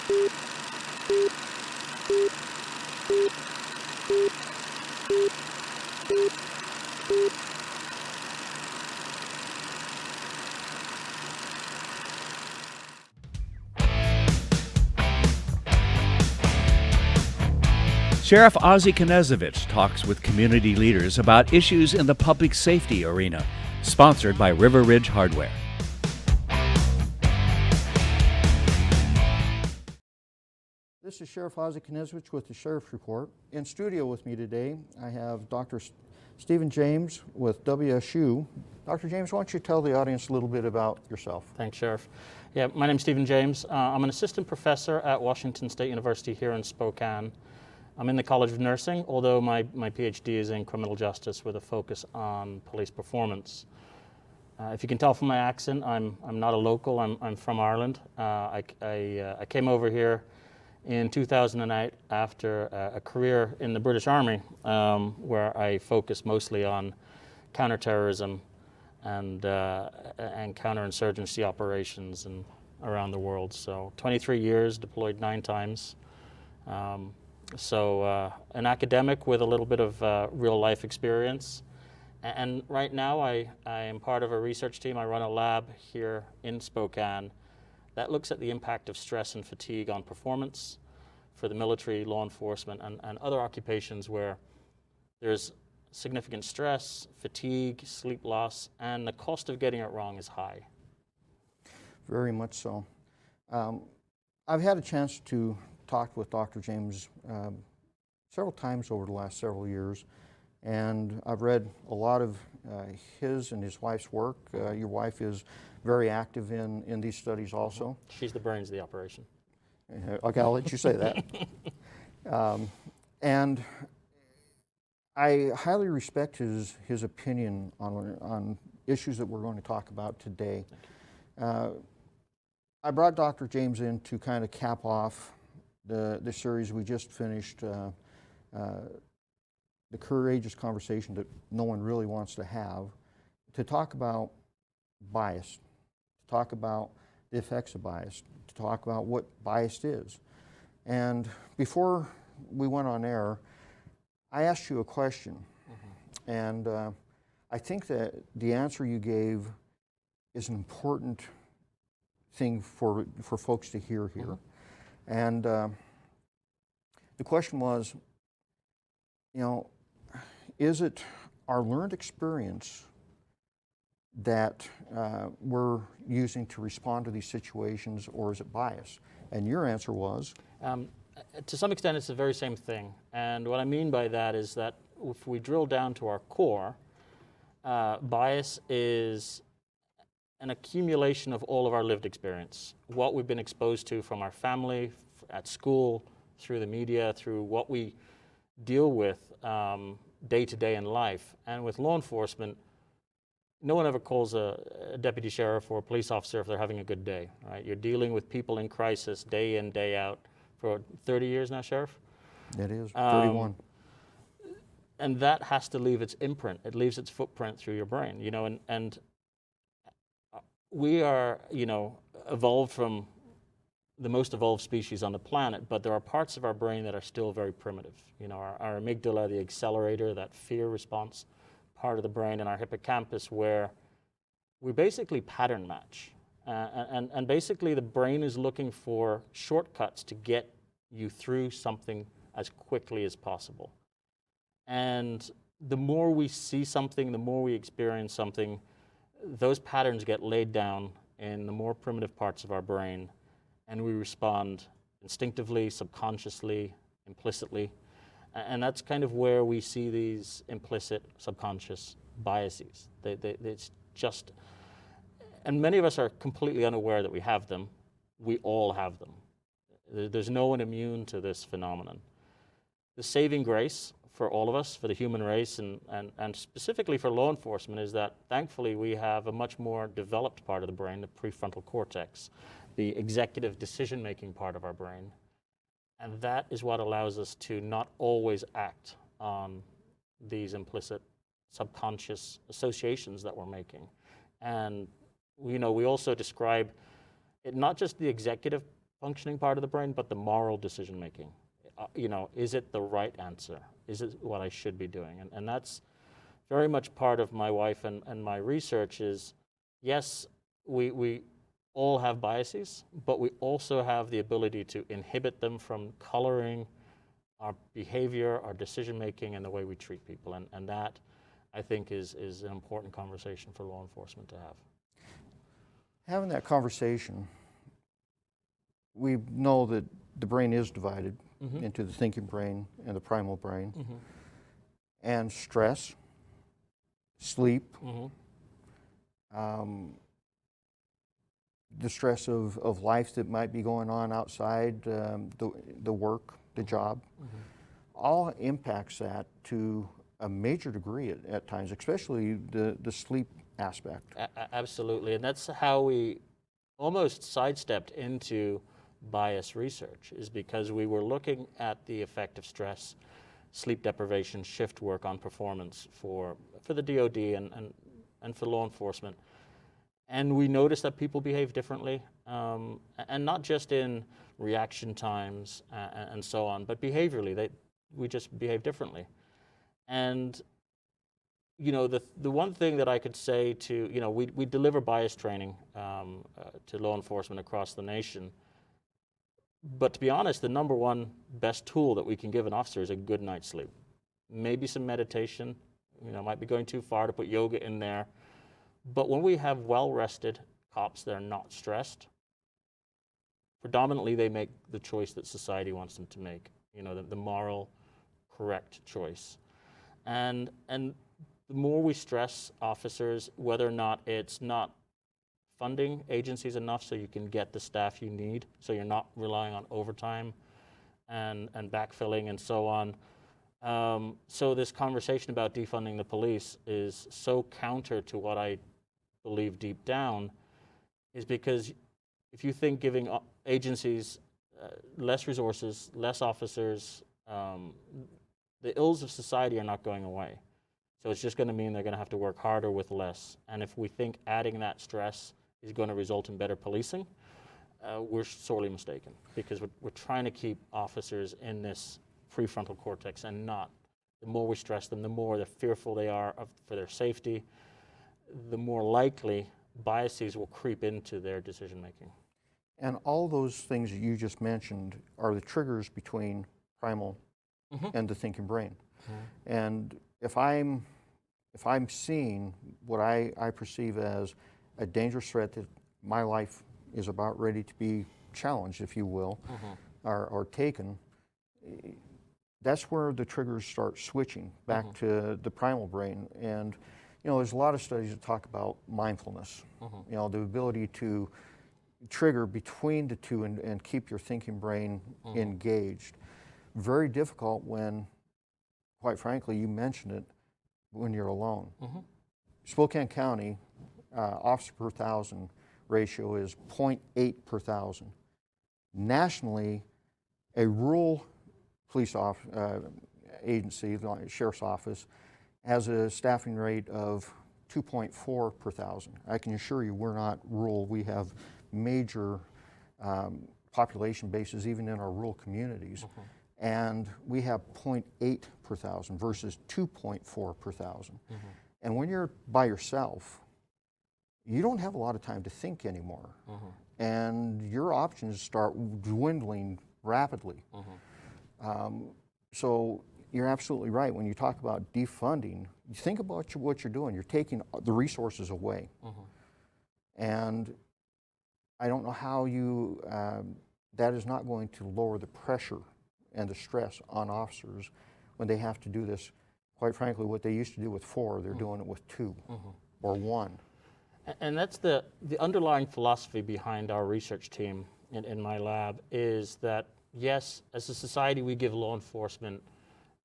Sheriff Ozzie Knezovich talks with community leaders about issues in the public safety arena, sponsored by River Ridge Hardware. This is Sheriff Ozzie Knezovich with the Sheriff's Report. In studio with me today, I have Dr. Stephen James with WSU. Dr. James, why don't you tell the audience a little bit about yourself? Thanks, Sheriff. Yeah, my name's Stephen James. I'm an assistant professor at Washington State University here in Spokane. I'm in the College of Nursing, although my PhD is in criminal justice with a focus on police performance. If you can tell from my accent, I'm not a local. I'm from Ireland. I came over here in 2008 after a career in the British Army, where I focused mostly on counterterrorism and counterinsurgency operations around the world. So 23 years, deployed 9 times. So an academic with a little bit of real life experience. And right now I am part of a research team. I run a lab here in Spokane that looks at the impact of stress and fatigue on performance for the military, law enforcement, and other occupations where there's significant stress, fatigue, sleep loss, and the cost of getting it wrong is high. Very much so. I've had a chance to talk with Dr. James several times over the last several years, and I've read a lot of his and his wife's work. Your wife is very active in these studies also. She's the brains of the operation. Okay, I'll let you say that. And I highly respect his opinion on issues that we're going to talk about today. I brought Dr. James in to kind of cap off the series we just finished, the courageous conversation that no one really wants to have, to talk about bias, to talk about the effects of bias, to talk about what bias is. And before we went on air, I asked you a question, and I think that the answer you gave is an important thing for folks to hear here. And the question was, you know, is it our learned experience that we're using to respond to these situations, or is it bias? And your answer was? To some extent, it's the very same thing. And what I mean by that is that if we drill down to our core, bias is an accumulation of all of our lived experience, what we've been exposed to from our family, at school, through the media, through what we deal with day to day in life. And with law enforcement, no one ever calls a deputy sheriff or a police officer if they're having a good day, right? You're dealing with people in crisis day in, day out for 30 years now, Sheriff? It is, 31. And that has to leave its imprint. It leaves its footprint through your brain, you know, and we are, you know, evolved from the most evolved species on the planet, but there are parts of our brain that are still very primitive. You know, our amygdala, the accelerator, that fear response part of the brain, and our hippocampus, where we basically pattern match. And basically the brain is looking for shortcuts to get you through something as quickly as possible. And the more we see something, the more we experience something, those patterns get laid down in the more primitive parts of our brain, and we respond instinctively, subconsciously, implicitly. And that's kind of where we see these implicit, subconscious biases. It's just, and many of us are completely unaware that we have them. We all have them. There's no one immune to this phenomenon. The saving grace for all of us, for the human race, and specifically for law enforcement, is that thankfully we have a much more developed part of the brain, the prefrontal cortex, the executive decision-making part of our brain. And that is what allows us to not always act on these implicit subconscious associations that we're making. And you know, we also describe it not just the executive functioning part of the brain, but the moral decision making. Is it the right answer? Is it what I should be doing? And that's very much part of my wife and my research is, yes, we all have biases, but we also have the ability to inhibit them from coloring our behavior, our decision making, and the way we treat people. And that, I think, is an important conversation for law enforcement to have. Having that conversation, we know that the brain is divided into the thinking brain and the primal brain. And stress, sleep, the stress of life that might be going on outside, the work, the job, all impacts that to a major degree at times, especially the sleep aspect. Absolutely, and that's how we almost sidestepped into bias research, is because we were looking at the effect of stress, sleep deprivation, shift work on performance for the DoD and for law enforcement. And we noticed that people behave differently, and not just in reaction times and so on, but behaviorally, we just behave differently. And the one thing that I could say to, we deliver bias training to law enforcement across the nation. But to be honest, the number one best tool that we can give an officer is a good night's sleep. Maybe some meditation, might be going too far to put yoga in there. But when we have well-rested cops that are not stressed, predominantly they make the choice that society wants them to make, the moral, correct choice. And the more we stress officers, whether or not it's not funding agencies enough so you can get the staff you need, so you're not relying on overtime and backfilling and so on. So this conversation about defunding the police is so counter to what I believe deep down, is because if you think giving agencies less resources, less officers, the ills of society are not going away. So it's just going to mean they're going to have to work harder with less. And if we think adding that stress is going to result in better policing, we're sorely mistaken, because we're trying to keep officers in this prefrontal cortex and not. The more we stress them, the more they're fearful they are for their safety, the more likely biases will creep into their decision making. And all those things that you just mentioned are the triggers between primal and the thinking brain. And if I'm seeing what I perceive as a dangerous threat that my life is about ready to be challenged, if you will, or taken, that's where the triggers start switching back to the primal brain. And there's a lot of studies that talk about mindfulness, the ability to trigger between the two and keep your thinking brain engaged. Very difficult when, quite frankly, you mentioned it, when you're alone. Spokane County officer per thousand ratio is 0.8 per thousand. Nationally, a rural police agency, the Sheriff's Office, has a staffing rate of 2.4 per thousand. I can assure you we're not rural. We have major population bases even in our rural communities. And we have 0.8 per thousand versus 2.4 per thousand. And when you're by yourself, you don't have a lot of time to think anymore. And your options start dwindling rapidly. So you're absolutely right. When you talk about defunding, you think about what you're doing. You're taking the resources away. And I don't know how that is not going to lower the pressure and the stress on officers when they have to do this. Quite frankly, what they used to do with 4, they're doing it with 2 or 1. And that's the underlying philosophy behind our research team in my lab, is that, yes, as a society, we give law enforcement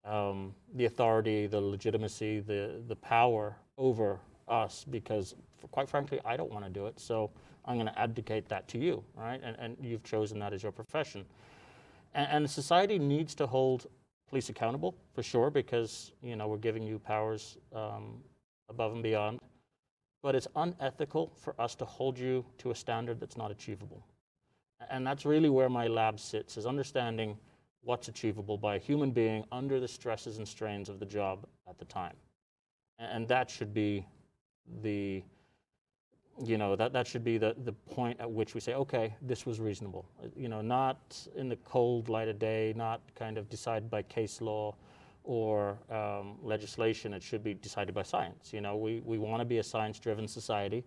the authority, the legitimacy, the power over us, because, quite frankly, I don't want to do it, so I'm going to abdicate that to you, right? And you've chosen that as your profession. And society needs to hold police accountable, for sure, because we're giving you powers above and beyond. But it's unethical for us to hold you to a standard that's not achievable. And that's really where my lab sits, is understanding what's achievable by a human being under the stresses and strains of the job at the time. And that should be the, that should be the point at which we say, okay, this was reasonable. Not in the cold light of day, not kind of decided by case law or legislation. It should be decided by science. We want to be a science-driven society,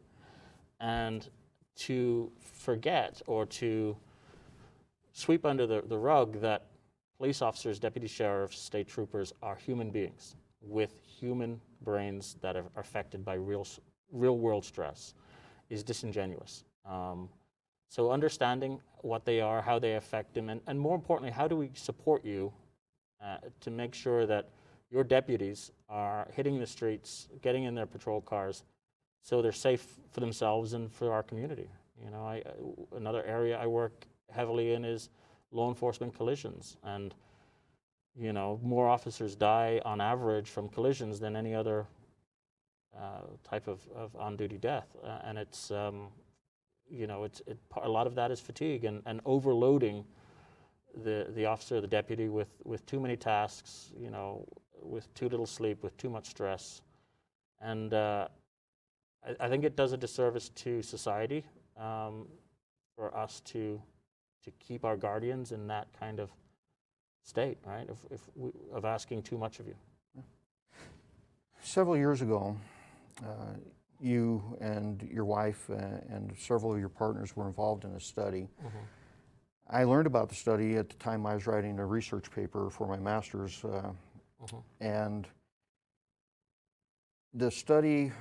and to forget or to sweep under the rug that police officers, deputy sheriffs, state troopers are human beings with human brains that are affected by real world stress is disingenuous. So understanding what they are, how they affect them, and more importantly, how do we support you to make sure that your deputies are hitting the streets, getting in their patrol cars, so they're safe for themselves and for our community. Another area I work heavily in is law enforcement collisions, and more officers die on average from collisions than any other type of on-duty death, and it's a lot of that is fatigue and overloading the officer, the deputy, with too many tasks, with too little sleep, with too much stress, and I think it does a disservice to society for us to keep our guardians in that kind of state, right? Of asking too much of you. Several years ago, you and your wife and several of your partners were involved in a study. Mm-hmm. I learned about the study at the time I was writing a research paper for my master's, Mm-hmm. and the study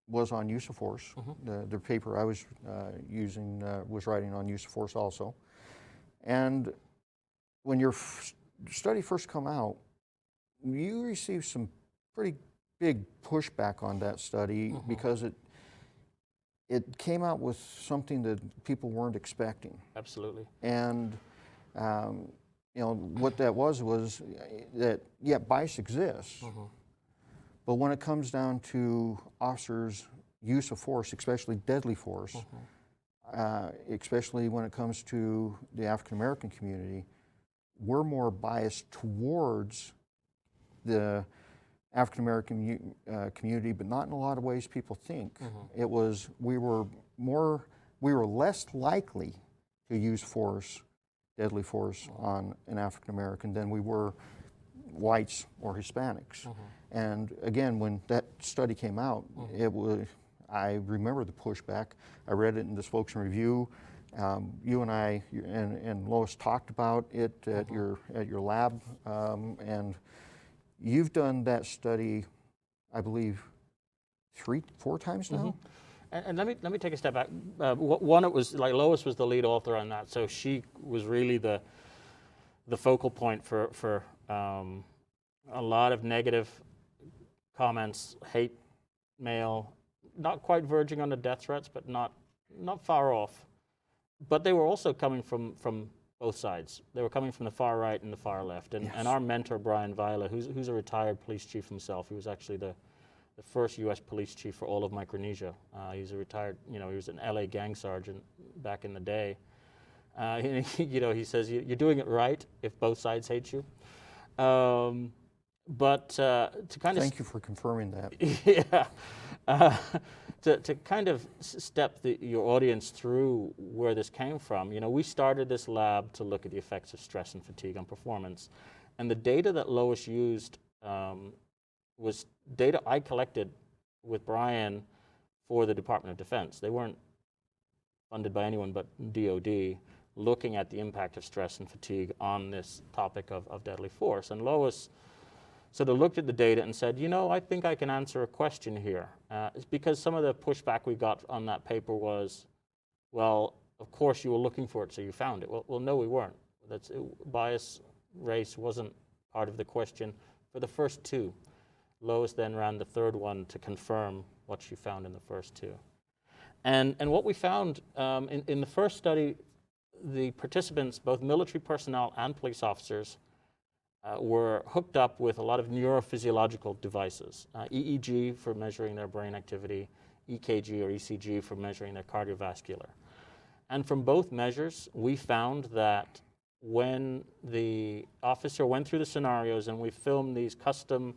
was on use of force. Mm-hmm. The paper I was using was writing on use of force also. And when your study first come out, you received some pretty big pushback on that study. Mm-hmm. Because it came out with something that people weren't expecting. Absolutely. And what that was that, yeah, bias exists. Mm-hmm. But when it comes down to officers' use of force, especially deadly force, mm-hmm. Especially when it comes to the African American community, we're more biased towards the African American community, but not in a lot of ways people think. Mm-hmm. We were less likely to use force, deadly force, mm-hmm. on an African American than we were whites or Hispanics. Mm-hmm. And again, when that study came out, mm-hmm. I remember the pushback. I read it in the Spokane Review. You and I and Lois talked about it at mm-hmm. your lab, and you've done that study, I believe, 3-4 times now. Mm-hmm. And let me take a step back. One, it was like Lois was the lead author on that, so she was really the focal point for a lot of negative comments, hate mail, not quite verging on the death threats, but not far off. But they were also coming from both sides. They were coming from the far right and the far left. And, yes. And our mentor, Brian Vila, who's a retired police chief himself, he was actually the first U.S. police chief for all of Micronesia. He's a retired, he was an L.A. gang sergeant back in the day. He says, you're doing it right if both sides hate you. But to kind of... Thank you for confirming that. Yeah. To kind of step your audience through where this came from, we started this lab to look at the effects of stress and fatigue on performance. And the data that Lois used was data I collected with Brian for the Department of Defense. They weren't funded by anyone but DOD, looking at the impact of stress and fatigue on this topic of deadly force. And Lois sort of looked at the data and said, I think I can answer a question here. It's because some of the pushback we got on that paper was, well, of course you were looking for it, so you found it. Well, no, we weren't. Bias, race wasn't part of the question for the first two. Lois then ran the third one to confirm what she found in the first two. And what we found in the first study, the participants, both military personnel and police officers, were hooked up with a lot of neurophysiological devices, EEG for measuring their brain activity, EKG or ECG for measuring their cardiovascular. And from both measures, we found that when the officer went through the scenarios and we filmed these custom,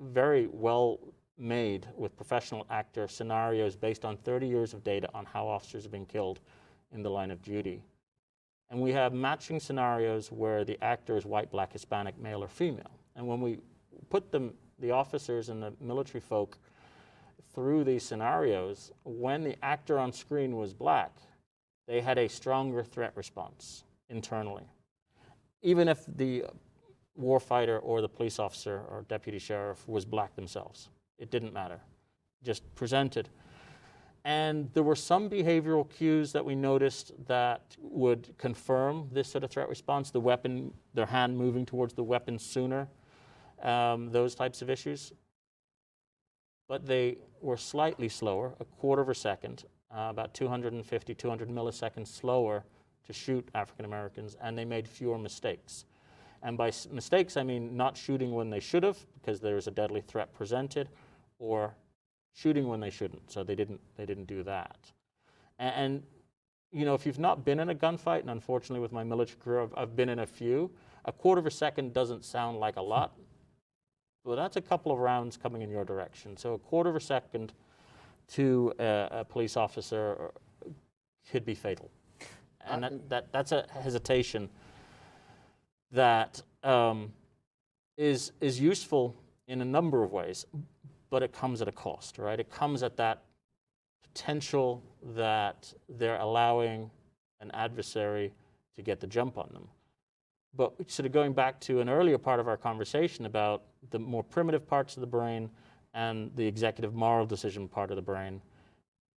very well made with professional actor scenarios based on 30 years of data on how officers have been killed in the line of duty. And we have matching scenarios where the actor is white, black, Hispanic, male, or female. And when we put the officers and the military folk through these scenarios, when the actor on screen was black, they had a stronger threat response internally. Even if the warfighter or the police officer or deputy sheriff was black themselves. It didn't matter, just presented. And there were some behavioral cues that we noticed that would confirm this sort of threat response, the weapon, their hand moving towards the weapon sooner, those types of issues. But they were slightly slower, a quarter of a second, about 250, 200 milliseconds slower to shoot African Americans, and they made fewer mistakes. And by mistakes, I mean not shooting when they should have, because there was a deadly threat presented, or shooting when they shouldn't. So they didn't do that. And you know, if you've not been in a gunfight, and unfortunately with my military career, I've been in a few, a quarter of a second doesn't sound like a lot, but that's a couple of rounds coming in your direction. So a quarter of a second to a police officer could be fatal. And that's a hesitation that is useful in a number of ways, but it comes at a cost, right? It comes at that potential that they're allowing an adversary to get the jump on them. But sort of going back to an earlier part of our conversation about the more primitive parts of the brain and the executive moral decision part of the brain,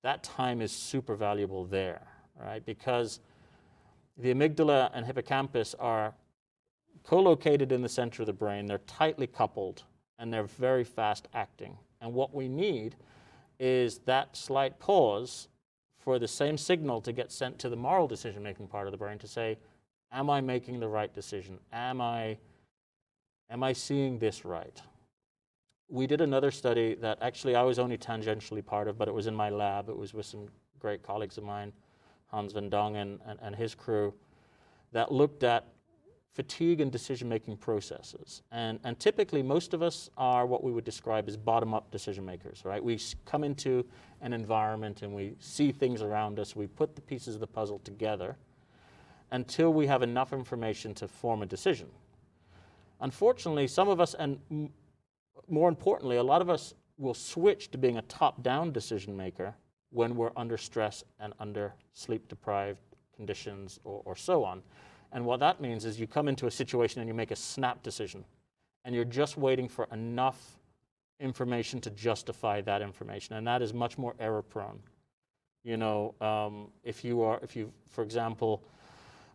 that time is super valuable there, right? Because the amygdala and hippocampus are co-located in the center of the brain. They're tightly coupled, and they're very fast acting. And what we need is that slight pause for the same signal to get sent to the moral decision-making part of the brain to say, am I making the right decision? Am I seeing this right? We did another study that actually I was only tangentially part of, but it was in my lab. It was with some great colleagues of mine, Hans van Dongen and his crew, that looked at fatigue and decision-making processes. And typically, most of us are what we would describe as bottom-up decision makers, right? We come into an environment and we see things around us. We put the pieces of the puzzle together until we have enough information to form a decision. Unfortunately, some of us, and more importantly, a lot of us will switch to being a top-down decision maker when we're under stress and under sleep-deprived conditions or so on. And what that means is you come into a situation and you make a snap decision, and you're just waiting for enough information to justify that information, and that is much more error-prone. You know, if you, for example,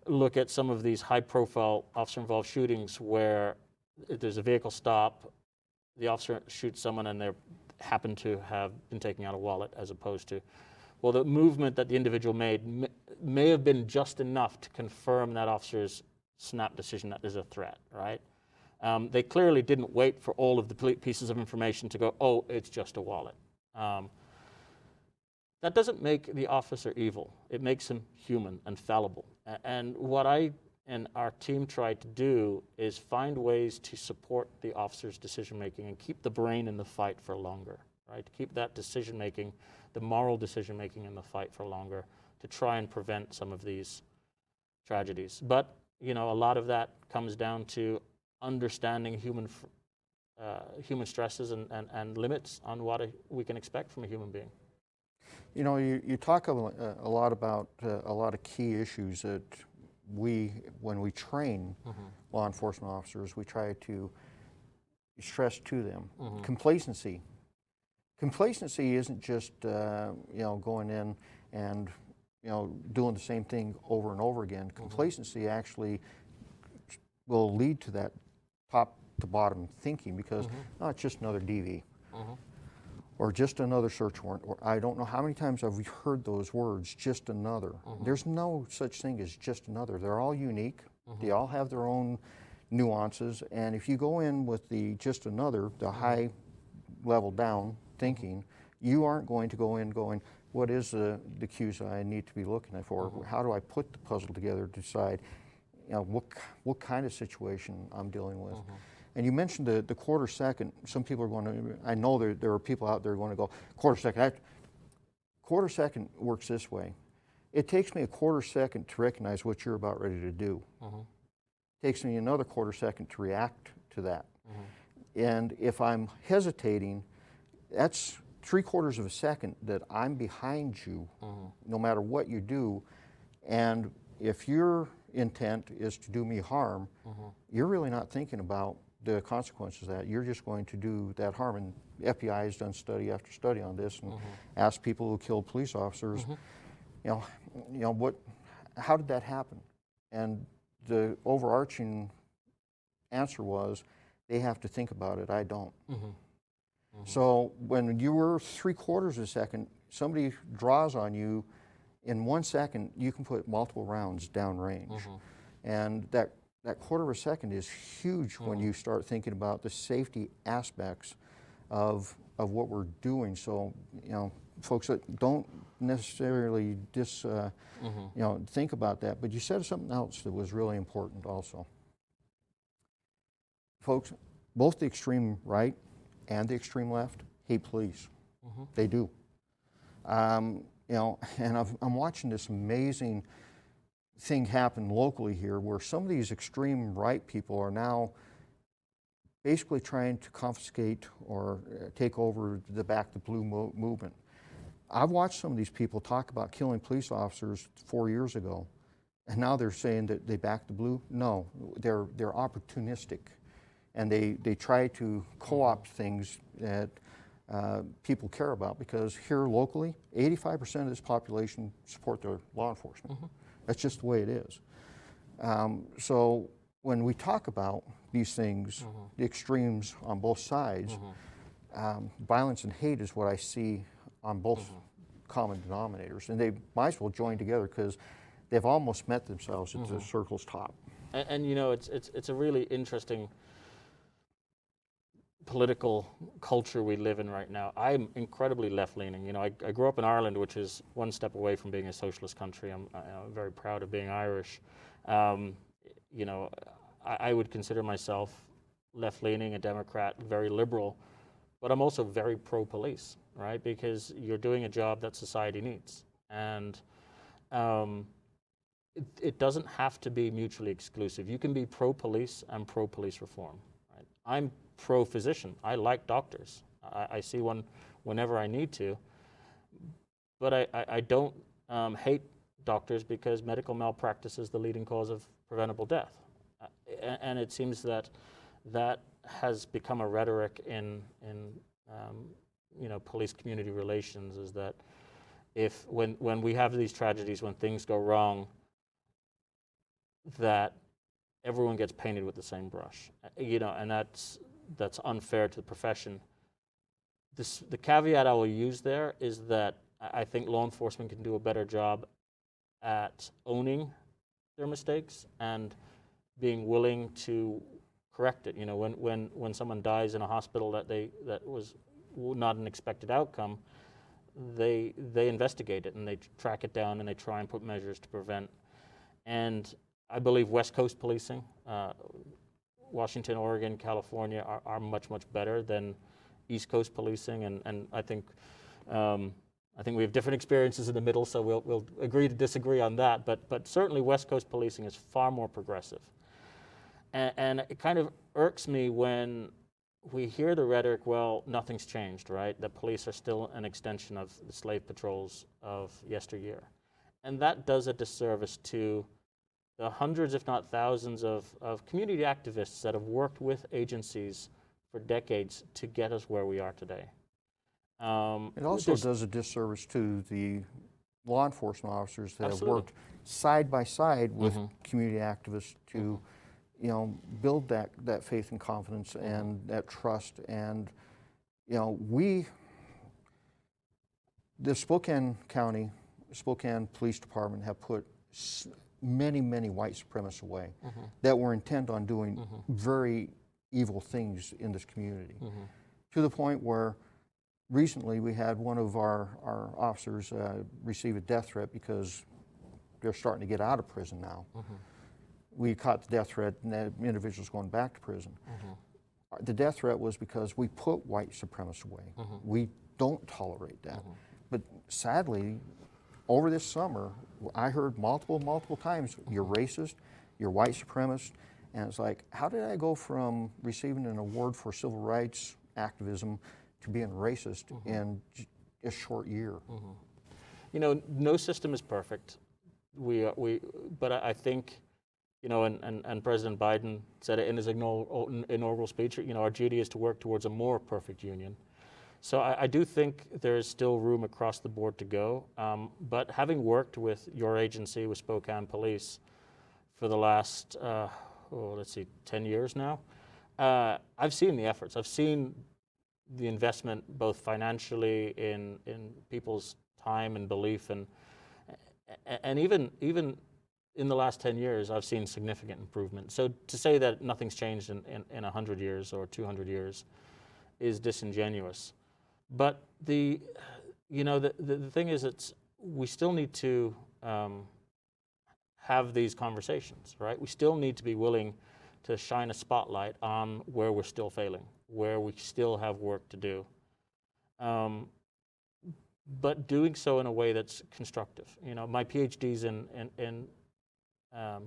look at some of these high-profile officer-involved shootings where there's a vehicle stop, the officer shoots someone, and they happen to have been taking out a wallet, as opposed to, well, the movement that the individual made may have been just enough to confirm that officer's snap decision that there's a threat, right? They clearly didn't wait for all of the pieces of information to go, oh, it's just a wallet. That doesn't make the officer evil. It makes him human and fallible. And what I and our team tried to do is find ways to support the officer's decision-making and keep the brain in the fight for longer, right? To keep that decision-making, the moral decision-making in the fight for longer, to try and prevent some of these tragedies. But, you know, a lot of that comes down to understanding human stresses and limits on what we can expect from a human being. You know, you talk a lot about a lot of key issues that when we train law enforcement officers, we try to stress to them. Complacency. Complacency isn't just you know, going in and, you know, doing the same thing over and over again. Complacency actually will lead to that top to bottom thinking, because no, it's just another DV. Or just another search warrant, or I don't know how many times I've heard those words, just another. There's no such thing as just another. They're all unique. They all have their own nuances, and if you go in with the just another, the high level down thinking, you aren't going to go in going, what is the cues that I need to be looking for? How do I put the puzzle together to decide, what kind of situation I'm dealing with? And you mentioned the quarter second. Some people are going to, I know there are people out there going to go, quarter second. Quarter second works this way. It takes me a quarter second to recognize what you're about ready to do. It takes me another quarter second to react to that. And if I'm hesitating, that's 3/4 of a second that I'm behind you, no matter what you do. And if your intent is to do me harm, you're really not thinking about the consequences of that. You're just going to do that harm. And the FBI has done study after study on this and asked people who killed police officers, how did that happen? And the overarching answer was, they have to think about it. I don't. So when you were 3/4 of a second, somebody draws on you, in 1 second, you can put multiple rounds downrange. And that quarter of a second is huge when you start thinking about the safety aspects of what we're doing. So, folks that don't necessarily think about that, but you said something else that was really important also. Folks, both the extreme right and the extreme left hate police. They do. And I'm watching this amazing thing happen locally here where some of these extreme right people are now basically trying to confiscate or take over the Back the Blue movement. I've watched some of these people talk about killing police officers 4 years ago, and now they're saying that they back the blue. No, they're opportunistic, and they try to co-opt things that people care about, because here locally, 85% of this population support their law enforcement. That's just the way it is. So when we talk about these things, the extremes on both sides, violence and hate is what I see on both common denominators, and they might as well join together because they've almost met themselves at the circle's top. And it's a really interesting political culture we live in right now. I'm incredibly left-leaning. I grew up in Ireland, which is one step away from being a socialist country. I'm very proud of being Irish. I would consider myself left-leaning, a Democrat, very liberal, but I'm also very pro-police, right? Because you're doing a job that society needs. And it doesn't have to be mutually exclusive. You can be pro-police and pro-police reform. Right? I'm pro-physician. I like doctors. I see one whenever I need to. But I don't hate doctors because medical malpractice is the leading cause of preventable death. And it seems that has become a rhetoric in police community relations, is that when we have these tragedies, when things go wrong, that everyone gets painted with the same brush, and that's unfair to the profession. The caveat I will use there is that I think law enforcement can do a better job at owning their mistakes and being willing to correct it. When someone dies in a hospital that was not an expected outcome, they investigate it and they track it down and they try and put measures to prevent. And I believe West Coast policing, Washington, Oregon, California are much better than East Coast policing, and I think we have different experiences in the middle, so we'll agree to disagree on that. But certainly West Coast policing is far more progressive, and it kind of irks me when we hear the rhetoric, well, nothing's changed, right? The police are still an extension of the slave patrols of yesteryear, and that does a disservice to the hundreds, if not thousands, of community activists that have worked with agencies for decades to get us where we are today. It also does a disservice to the law enforcement officers that Absolutely. have worked side by side with community activists to, build that faith and confidence and that trust. And, the Spokane Police Department have put many white supremacists away that were intent on doing very evil things in this community, to the point where recently we had one of our officers receive a death threat because they're starting to get out of prison now. We caught the death threat and that individual's going back to prison. The death threat was because we put white supremacists away. We don't tolerate that. But sadly, over this summer, I heard multiple times, you're racist, you're white supremacist, and it's like, how did I go from receiving an award for civil rights activism to being racist in a short year? You know, no system is perfect. But I think, you know, and President Biden said it in his inaugural speech, you know, our duty is to work towards a more perfect union. So I do think there is still room across the board to go. But having worked with your agency, with Spokane Police, for the last, 10 years now, I've seen the efforts. I've seen the investment both financially in people's time and belief, and even in the last 10 years, I've seen significant improvement. So to say that nothing's changed in 100 years or 200 years is disingenuous. But the thing is, we still need to have these conversations, right? We still need to be willing to shine a spotlight on where we're still failing, where we still have work to do. But doing so in a way that's constructive. You know, my PhD's in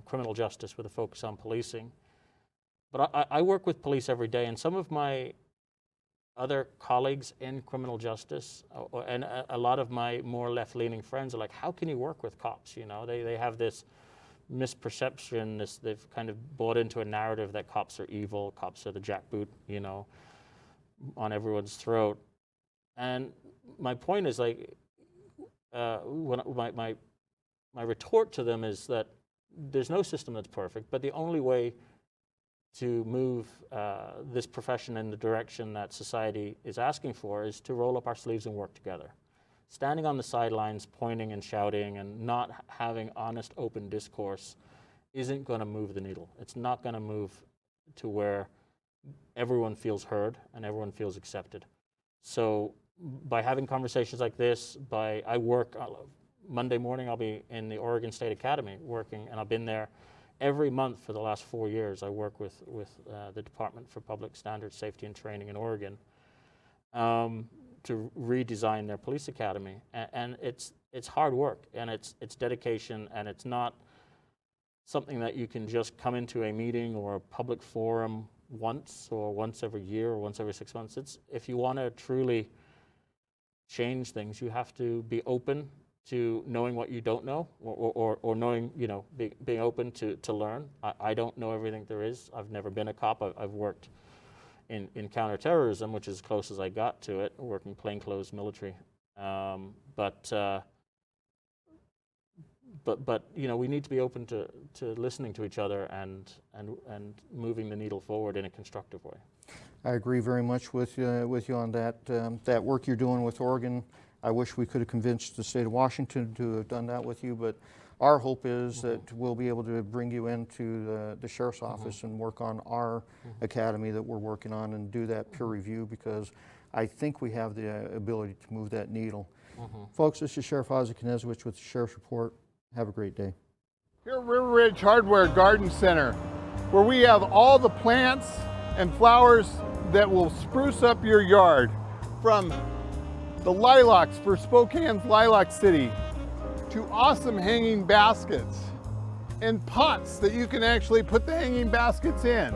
criminal justice with a focus on policing. But I work with police every day, and some of my other colleagues in criminal justice and a lot of my more left-leaning friends are like, how can you work with cops? You know, they have this misperception, they've kind of bought into a narrative that cops are evil, cops are the jackboot, you know, on everyone's throat. And my point is, like, my retort to them is that there's no system that's perfect, but the only way to move this profession in the direction that society is asking for is to roll up our sleeves and work together. Standing on the sidelines, pointing and shouting and not having honest, open discourse isn't going to move the needle. It's not going to move to where everyone feels heard and everyone feels accepted. So by having conversations like this, I work, Monday morning I'll be in the Oregon State Academy working, and I've been there every month for the last 4 years. I work with the Department for Public Standards, Safety and Training in Oregon to redesign their police academy. And it's hard work, and it's dedication, and it's not something that you can just come into a meeting or a public forum once every year or once every 6 months. It's, if you want to truly change things, you have to be open to knowing what you don't know, or knowing, you know, being open to learn. I don't know everything there is. I've never been a cop. I've worked in counterterrorism, which is as close as I got to it, working plainclothes military. But you know, we need to be open to listening to each other and moving the needle forward in a constructive way. I agree very much with you on that. That work you're doing with Oregon, I wish we could have convinced the state of Washington to have done that with you, but our hope is that we'll be able to bring you into the sheriff's office and work on our academy that we're working on and do that peer review, because I think we have the ability to move that needle. Folks, this is Sheriff Ozzie Knezovich with the Sheriff's Report. Have a great day. Here at River Ridge Hardware Garden Center, where we have all the plants and flowers that will spruce up your yard, from the lilacs for Spokane's Lilac City to awesome hanging baskets and pots that you can actually put the hanging baskets in.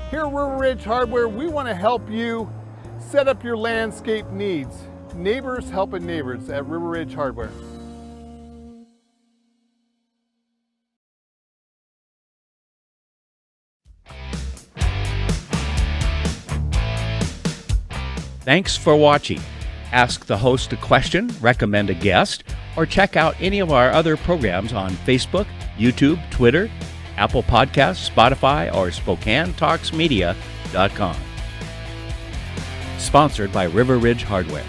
Here at River Ridge Hardware, we want to help you set up your landscape needs. Neighbors helping neighbors at River Ridge Hardware. Thanks for watching. Ask the host a question, recommend a guest, or check out any of our other programs on Facebook, YouTube, Twitter, Apple Podcasts, Spotify, or SpokaneTalksMedia.com. Sponsored by River Ridge Hardware.